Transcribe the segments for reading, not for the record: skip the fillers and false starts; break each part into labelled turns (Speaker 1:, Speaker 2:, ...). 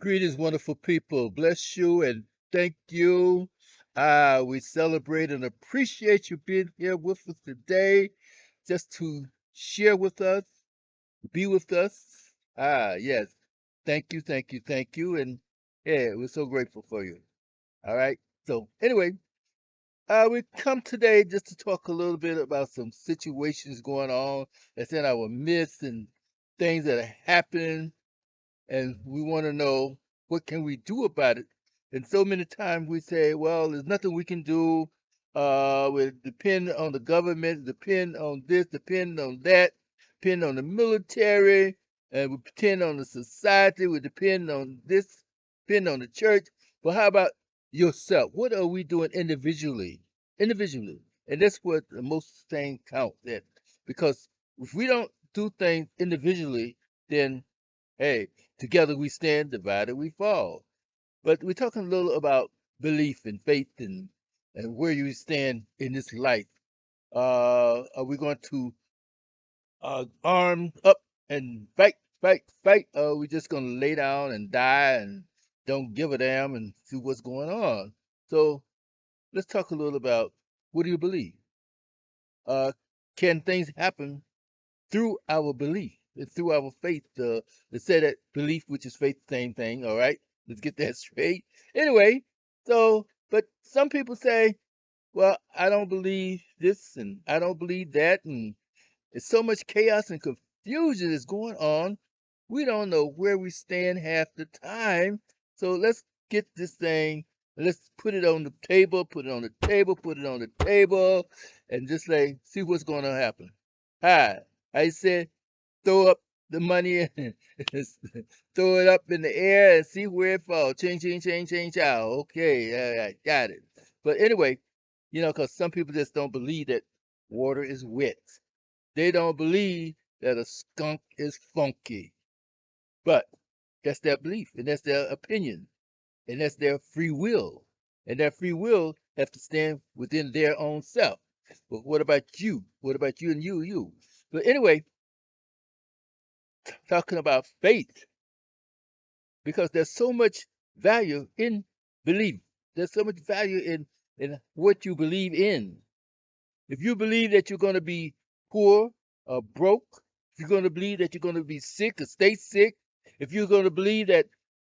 Speaker 1: Greetings, wonderful people. Bless you and thank you. We celebrate and appreciate you being here with us today, just to share with us, be with us. Yes. Thank you, thank you, thank you. And yeah, we're so grateful for you. All right. So anyway, we come today just to talk a little bit about some situations going on that's in our midst and things that are happening, and we want to know what can we do about it. And so many times we say, well, there's nothing we can do. We depend on the government, depend on this, depend on that, depend on the military, and we depend on the society, we depend on this, depend on the church. But how about yourself? What are we doing individually? Individually. And that's what the most thing count that, because if we don't do things individually, then hey, together we stand, divided we fall. But we're talking a little about belief and faith and where you stand in this life. Are we going to arm up and fight, fight, fight? Or are we just going to lay down and die and don't give a damn and see what's going on? So let's talk a little about, what do you believe? Uh, can things happen through our belief, through our faith? They say that belief, which is faith, same thing. All right, let's get that straight. Anyway, so but some people say, well, I don't believe this and I don't believe that, and it's so much chaos and confusion is going on. We don't know where we stand half the time. So let's get this thing. Let's put it on the table, put it on the table, put it on the table, and just like see what's going to happen. Hi, I said throw up the money and throw it up in the air and see where it falls. Ching, ching, ching, ching, chow. Okay, I got it. But anyway, because some people just don't believe that water is wet. They don't believe that a skunk is funky. But that's their belief and that's their opinion and that's their free will. And their free will have to stand within their own self. But what about you? What about you and you? But anyway, talking about faith, because there's so much value in belief. There's so much value in what you believe in. If you believe that you're going to be poor or broke, if you're going to believe that you're going to be sick or stay sick, if you're going to believe that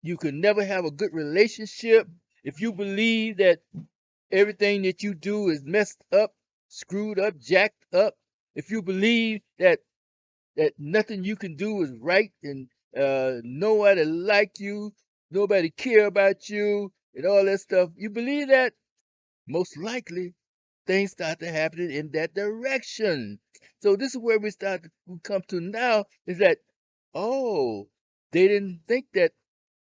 Speaker 1: you can never have a good relationship, if you believe that everything that you do is messed up, screwed up, jacked up, if you believe that nothing you can do is right and nobody like you, nobody care about you, and all that stuff, you believe that, most likely things start to happen in that direction. So this is where we come to now is that, oh, they didn't think that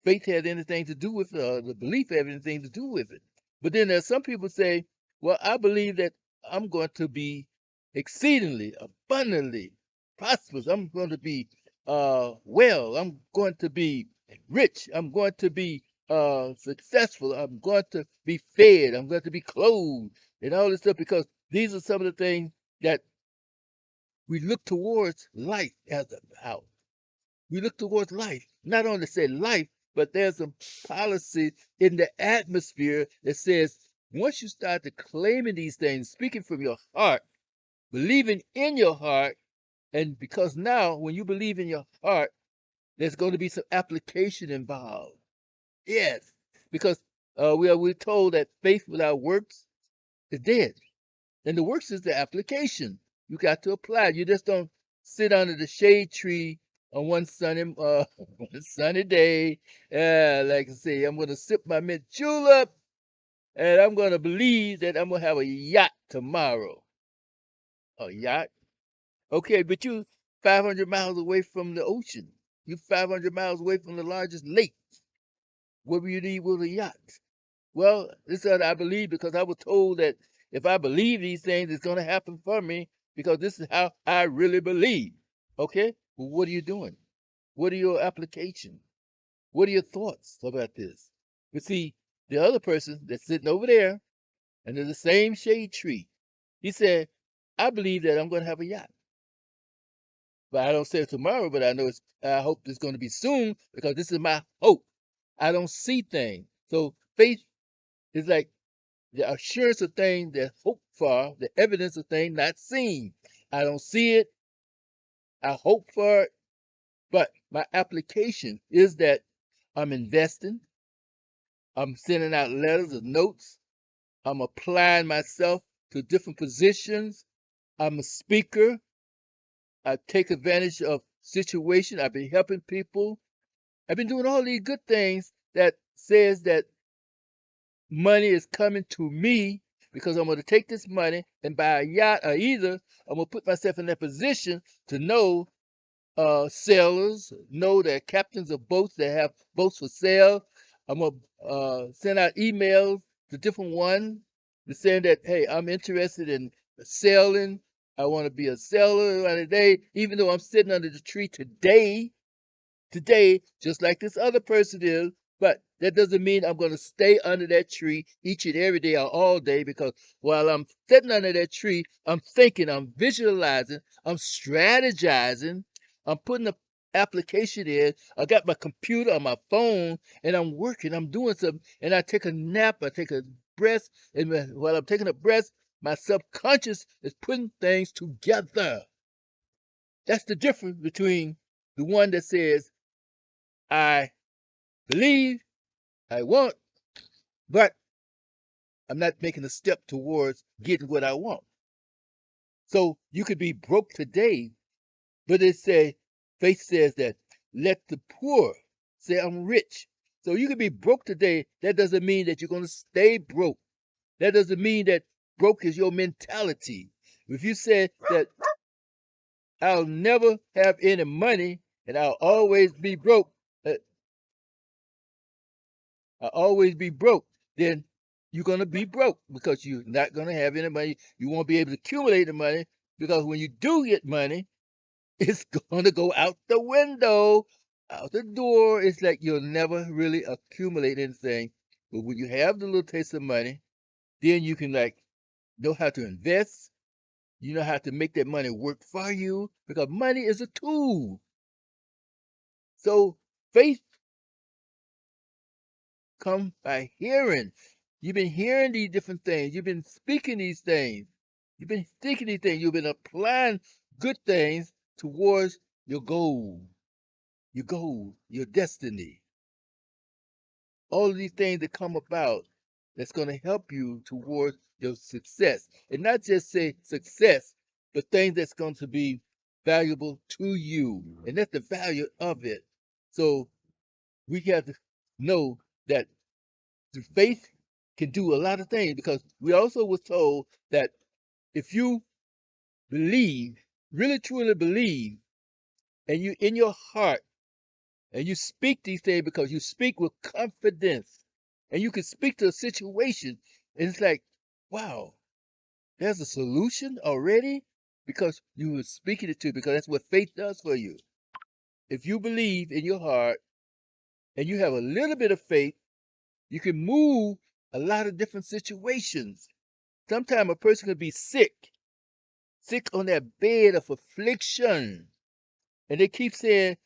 Speaker 1: faith had anything to do with the belief had anything to do with it. But then there's some people say, well, I believe that I'm going to be exceedingly, abundantly prosperous. I'm going to be well. I'm going to be rich. I'm going to be successful. I'm going to be fed. I'm going to be clothed and all this stuff, because these are some of the things that we look towards life as about. We look towards life. Not only say life, but there's a policy in the atmosphere that says once you start to claiming these things, speaking from your heart, believing in your heart, and because now when you believe in your heart, there's going to be some application involved. Yes, because we're told that faith without works is dead. And the works is the application. You got to apply. You just don't sit under the shade tree on one sunny one sunny day. Like I say, I'm gonna sip my mint julep and I'm gonna believe that I'm gonna have a yacht tomorrow. A yacht? Okay, but you 500 miles away from the ocean. You 500 miles away from the largest lake. What will you need with a yacht? Well, this is what I believe, because I was told that if I believe these things, it's going to happen for me, because this is how I really believe. Okay? Well, what are you doing? What are your applications? What are your thoughts about this? You see, the other person that's sitting over there under the same shade tree, he said, I believe that I'm going to have a yacht. But I don't say it tomorrow, but I know I hope it's going to be soon, because this is my hope. I don't see things. So faith is like the assurance of things that hope for, the evidence of things not seen. I don't see it. I hope for it. But my application is that I'm investing. I'm sending out letters or notes. I'm applying myself to different positions. I'm a speaker. I take advantage of situations. I've been helping people. I've been doing all these good things that says that money is coming to me because I'm going to take this money and buy a yacht, or either I'm going to put myself in that position to know sailors, know that captains of boats that have boats for sale. I'm going to send out emails to different ones saying that, hey, I'm interested in sailing. I want to be a sailor today, even though I'm sitting under the tree today, just like this other person is. But that doesn't mean I'm going to stay under that tree each and every day or all day, because while I'm sitting under that tree, I'm thinking, I'm visualizing, I'm strategizing, I'm putting the application in. I got my computer on my phone and I'm working, I'm doing something, and I take a nap, I take a breath, and while I'm taking a breath, my subconscious is putting things together. That's the difference between the one that says, I believe, I want, but I'm not making a step towards getting what I want. So you could be broke today, but faith says that let the poor say I'm rich. So you could be broke today. That doesn't mean that you're going to stay broke. That doesn't mean that broke is your mentality. If you say that I'll never have any money and I'll always be broke, uh, I'll always be broke, then you're going to be broke because you're not going to have any money. You won't be able to accumulate the money, because when you do get money, it's going to go out the window, out the door. It's like you'll never really accumulate anything. But when you have the little taste of money, then you can like know how to invest. You know how to make that money work for you, because money is a tool. So faith come by hearing. You've been hearing these different things. You've been speaking these things. You've been thinking these things. You've been applying good things towards your destiny. All of these things that come about that's going to help you towards your success. And not just say success, but things that's going to be valuable to you. And that's the value of it. So we have to know that the faith can do a lot of things, because we also was told that if you believe, really truly believe, and you in your heart, and you speak these things because you speak with confidence, and you can speak to a situation, and it's like, wow, there's a solution already, because you were speaking it to, because that's what faith does for you. If you believe in your heart and you have a little bit of faith, you can move a lot of different situations. Sometimes a person could be sick on that bed of affliction. And they keep saying,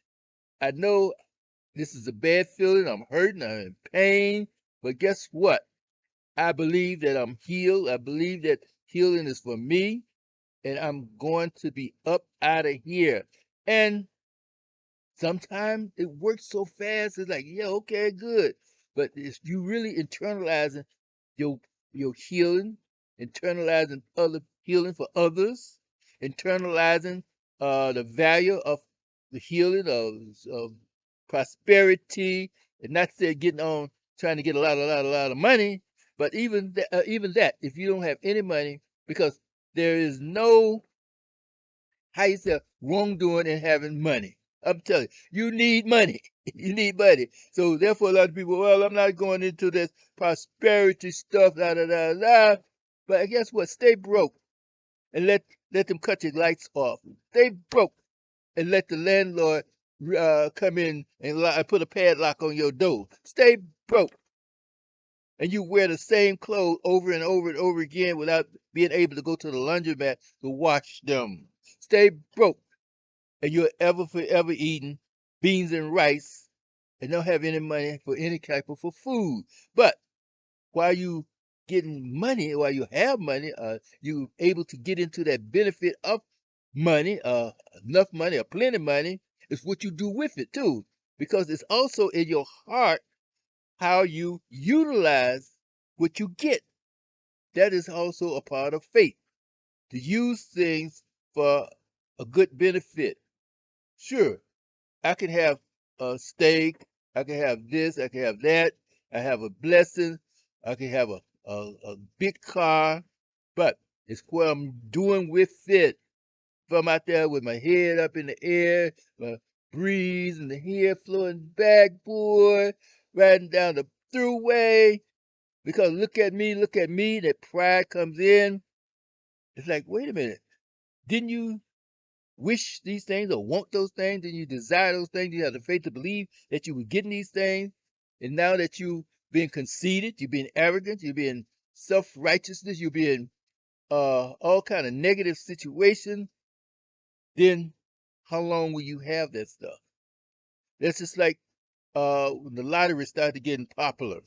Speaker 1: I know this is a bad feeling. I'm hurting. I'm in pain. But guess what? I believe that I'm healed. I believe that healing is for me. And I'm going to be up out of here. And sometimes it works so fast. It's like, yeah, okay, good. But it's you really internalizing your your healing, internalizing other healing for others, internalizing the value of the healing of prosperity, and not say getting on trying to get a lot of money, but even that, if you don't have any money, because there is no, how you say, wrongdoing in having money. I'm telling you, you need money. You need money. So therefore, a lot of people, well, I'm not going into this prosperity stuff, da da da da. But guess what? Stay broke and let them cut your lights off. Stay broke and let the landlord come in and put a padlock on your door. Stay broke, and you wear the same clothes over and over and over again without being able to go to the laundromat to wash them. Stay broke, and you're ever forever eating beans and rice and don't have any money for any type of for food. But while you getting money, while you have money, you able to get into that benefit of money, enough money or plenty money, is what you do with it too. Because it's also in your heart how you utilize what you get. That is also a part of faith. To use things for a good benefit. Sure, I can have a steak, I can have this, I can have that, I have a blessing, I can have a big car, but it's what I'm doing with it. If I'm out there with my head up in the air, my breeze and the hair flowing back, boy, riding down the throughway, because look at me, that pride comes in. It's like, wait a minute, didn't you wish these things or want those things, and you desire those things, you have the faith to believe that you were getting these things, and now that you being conceited, you're being arrogant, you're being self-righteousness, you're being all kind of negative situations, then how long will you have that stuff? That's just like when the lottery started getting popular.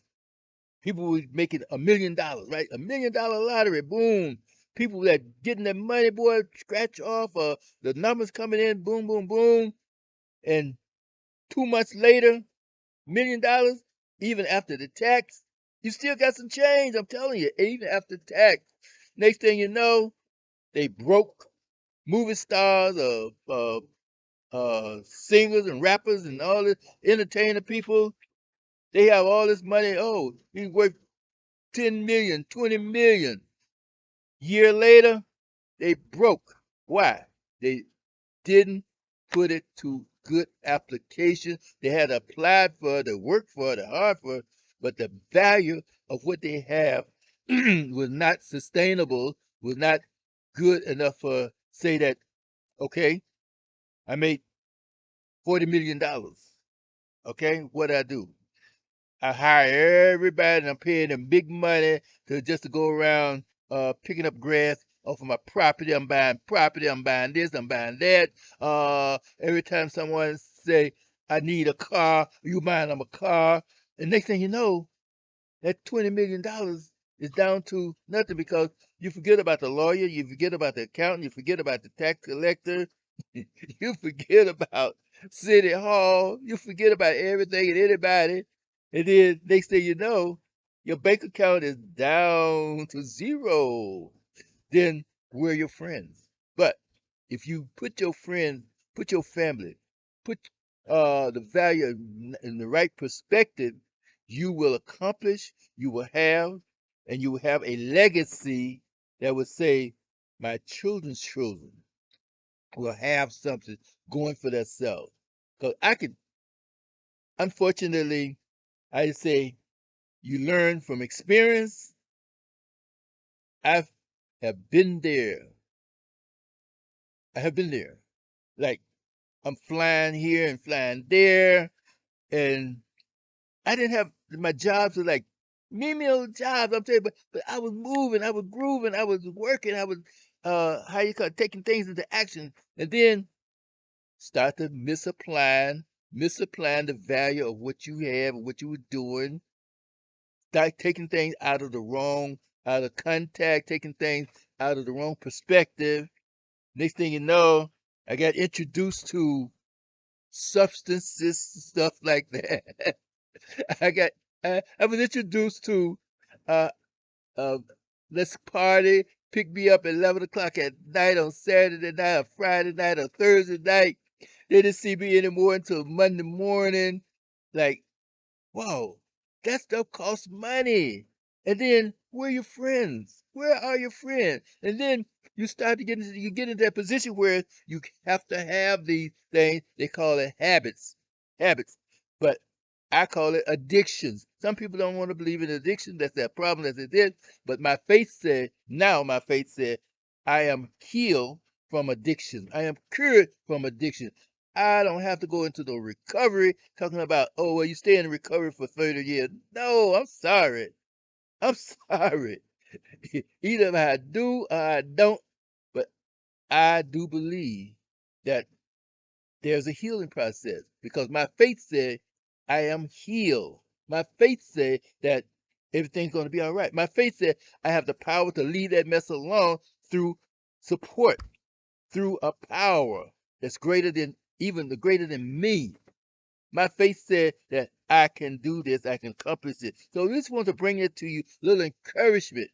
Speaker 1: People were making $1 million, right? $1 million lottery, boom. People that getting their money, boy, scratch off, the numbers coming in, boom, boom, boom. And 2 months later, $1 million, even after the tax, you still got some change. I'm telling you, even after tax. Next thing you know, they broke movie stars, singers and rappers and all this entertainer people. They have all this money. Oh, he's worth 10 million, 20 million. Year later, they broke. Why? They didn't put it to good application. They had applied for it, to work for it, to hard for it, but the value of what they have was not sustainable, was not good enough for say that, okay, I made $40 million. Okay, what I do? I hire everybody and I'm paying them big money to just to go around picking up grass off of my property. I'm buying property, I'm buying this, I'm buying that. Every time someone say I need a car, you buying them a car. And next thing you know, that $20 million is down to nothing because you forget about the lawyer, you forget about the accountant, you forget about the tax collector, you forget about City Hall, you forget about everything and anybody, and then next thing you know, your bank account is down to zero. Then we're your friends. But if you put your friends, put your family, put the value in the right perspective, you will accomplish, you will have, and you will have a legacy that would say, my children's children will have something going for themselves. Because I could, unfortunately, I say you learn from experience. I have been there. I have been there. Like I'm flying here and flying there, and I didn't have my jobs were like menial jobs. I'm telling you, but I was moving, I was grooving, I was working, I was how you call it, taking things into action, and then start to misapplying the value of what you have and what you were doing. Start taking things out of contact, taking things out of the wrong perspective. Next thing you know, I got introduced to substances, stuff like that. I got I was introduced to uh uh let's party, pick me up at 11 o'clock at night on Saturday night or Friday night or Thursday night. They didn't see me anymore until Monday morning. Like, whoa, that stuff costs money. And then where are your friends? Where are your friends? And then you get into that position where you have to have these things. They call it habits. Habits. But I call it addictions. Some people don't want to believe in addiction. That's their problem as it is. But my faith said, I am healed from addiction. I am cured from addiction. I don't have to go into the recovery talking about, oh, well, you stay in recovery for 30 years. No, I'm sorry. I'm sorry. Either I do or I don't, but I do believe that there's a healing process because my faith said I am healed. My faith said that everything's going to be all right. My faith said I have the power to leave that mess alone through support, through a power that's greater than even the greater than me. My faith said that I can do this, I can accomplish it. So I just want to bring it to you, little encouragement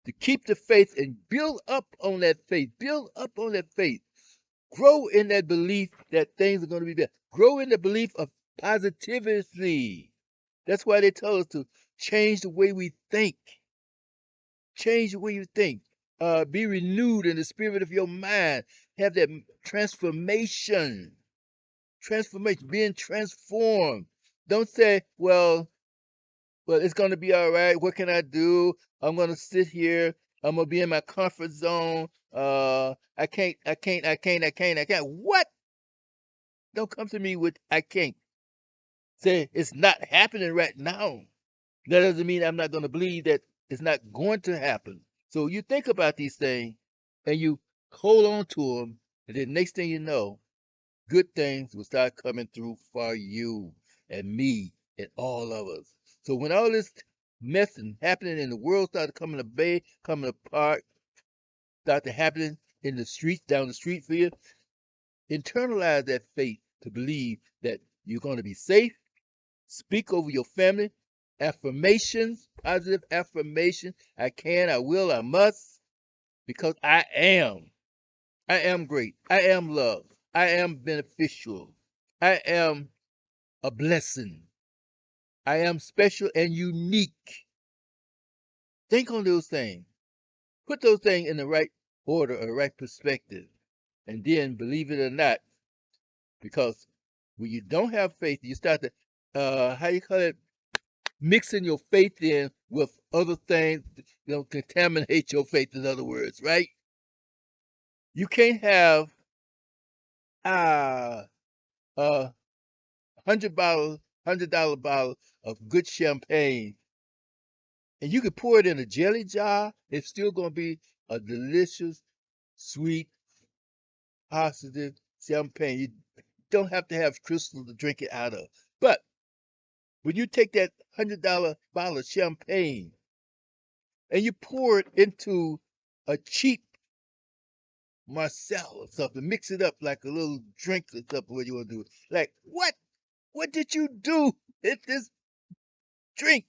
Speaker 1: to keep the faith and build up on that faith. Build up on that faith. Grow in that belief that things are going to be better. Grow in the belief of positivity. That's why they tell us to change the way we think. Change the way you think. Be renewed in the spirit of your mind. Have that transformation. Transformation, being transformed. Don't say, well, it's going to be all right. What can I do? I'm going to sit here. I'm going to be in my comfort zone. I can't. What? Don't come to me with I can't. Say it's not happening right now. That doesn't mean I'm not going to believe that it's not going to happen. So you think about these things and you hold on to them, and then next thing you know, good things will start coming through for you and me and all of us. So when all this mess and happening in the world started coming apart, started happening in the streets, down the street for you, internalize that faith to believe that you're going to be safe. Speak over your family. Affirmations, positive affirmation. I can, I will, I must, because I am. I am great. I am loved. I am beneficial. I am a blessing. I am special and unique. Think on those things. Put those things in the right order or right perspective. And then, believe it or not, because when you don't have faith, you start to, how you call it, mixing your faith in with other things, contaminate your faith, in other words, right? You can't have uh, a $100 bottle of good champagne, and you can pour it in a jelly jar. It's still going to be a delicious, sweet, positive champagne. You don't have to have crystal to drink it out of. But when you take that $100 bottle of champagne and you pour it into a cheap Marcel or something, mix it up like a little drink or something, what you want to do? Like, what? What did you do with this drink?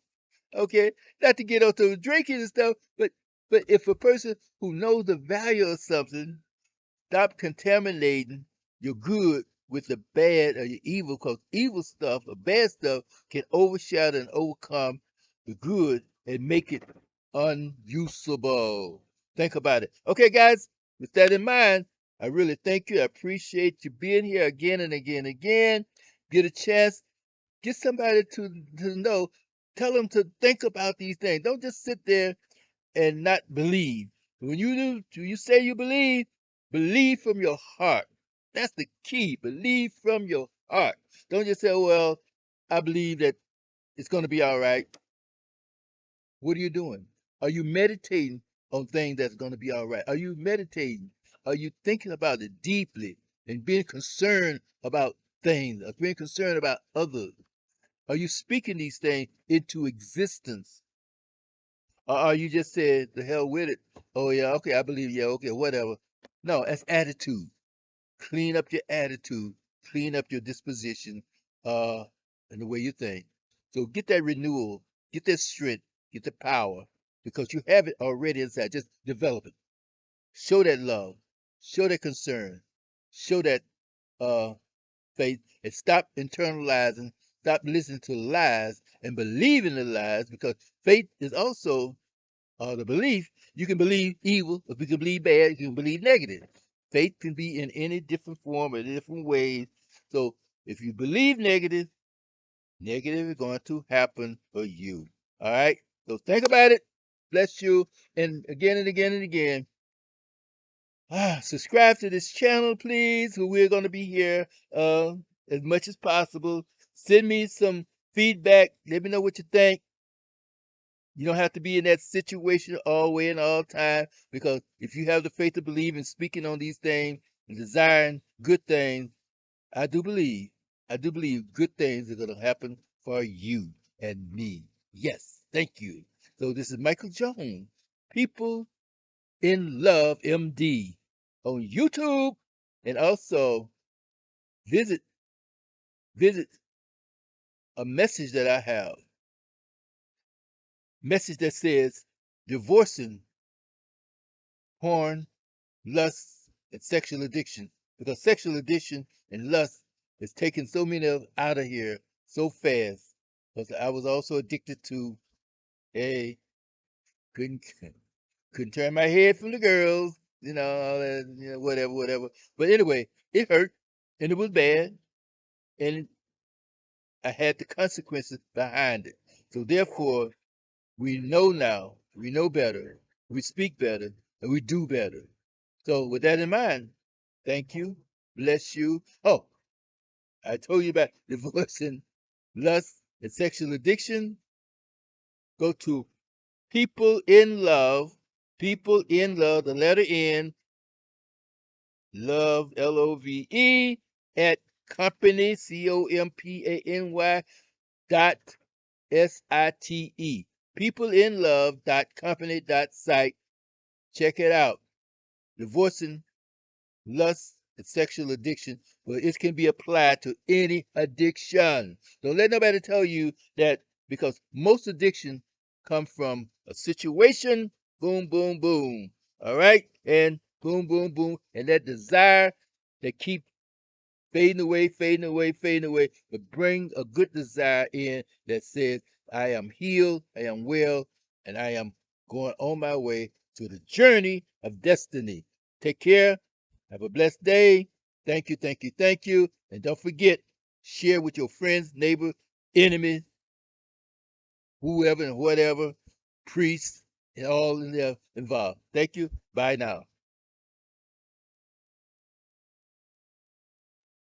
Speaker 1: Okay, not to get onto drinking and stuff, but if a person who knows the value of something, stop contaminating your good with the bad or your evil, because evil stuff or bad stuff can overshadow and overcome the good and make it unusable. Think about it. Okay, guys, with that in mind, I really thank you. I appreciate you being here again and again and again. Get a chance, get somebody to know, tell them to think about these things. Don't just sit there and not believe. When you say you believe from your heart. That's the key. Believe from your heart. Don't just say, well, I believe that it's going to be all right. What are you doing? Are you meditating on things that's going to be all right? Are you meditating? Are you thinking about it deeply and being concerned about things, or being concerned about others? Are you speaking these things into existence? Or are you just saying, the hell with it? Oh, yeah, okay, I believe, yeah, okay, whatever. No, that's attitude. Clean up your attitude, clean up your disposition, uh, and the way you think. So get that renewal, get that strength, get the power, because you have it already inside. Just develop it. Show that love, show that concern, show that uh faith, and stop internalizing, stop listening to lies and believing the lies, because faith is also the belief. You can believe evil, if you can believe bad, you can believe negative. Faith can be in any different form or different ways. So if you believe negative, negative is going to happen for you. All right. So think about it. Bless you. And again and again and again. Subscribe to this channel, please. We're going to be here as much as possible. Send me some feedback. Let me know what you think. You don't have to be in that situation all way and all time, because if you have the faith to believe in speaking on these things and desiring good things, I do believe good things are going to happen for you and me. Yes, thank you. So this is Michael Jones, People in Love MD on YouTube, and also visit visit a message that I have, message that says divorcing porn, lust, and sexual addiction, because sexual addiction and lust is taking so many of us out of here so fast. Because I was also addicted to a couldn't couldn't turn my head from the girls, all that, whatever, whatever. But anyway, it hurt and it was bad, and I had the consequences behind it. So therefore, we know now, we know better, we speak better, and we do better. So with that in mind, thank you, bless you. Oh, I told you about divorce and lust and sexual addiction. Go to People in Love, People in Love, the letter N, Love, Love, at company, COMPANY dot SITE. People in Love dot company dot site. Check it out. Divorcing lust and sexual addiction, but it can be applied to any addiction. Don't let nobody tell you that, because most addiction come from a situation, boom, boom, boom. All right? And boom, boom, boom. And that desire that keep fading away, fading away, fading away, but bring a good desire in that says, I am healed, I am well, and I am going on my way to the journey of destiny. Take care. Have a blessed day. Thank you, thank you, thank you. And don't forget, share with your friends, neighbors, enemies, whoever and whatever, priests, and all in there involved. Thank you. Bye now.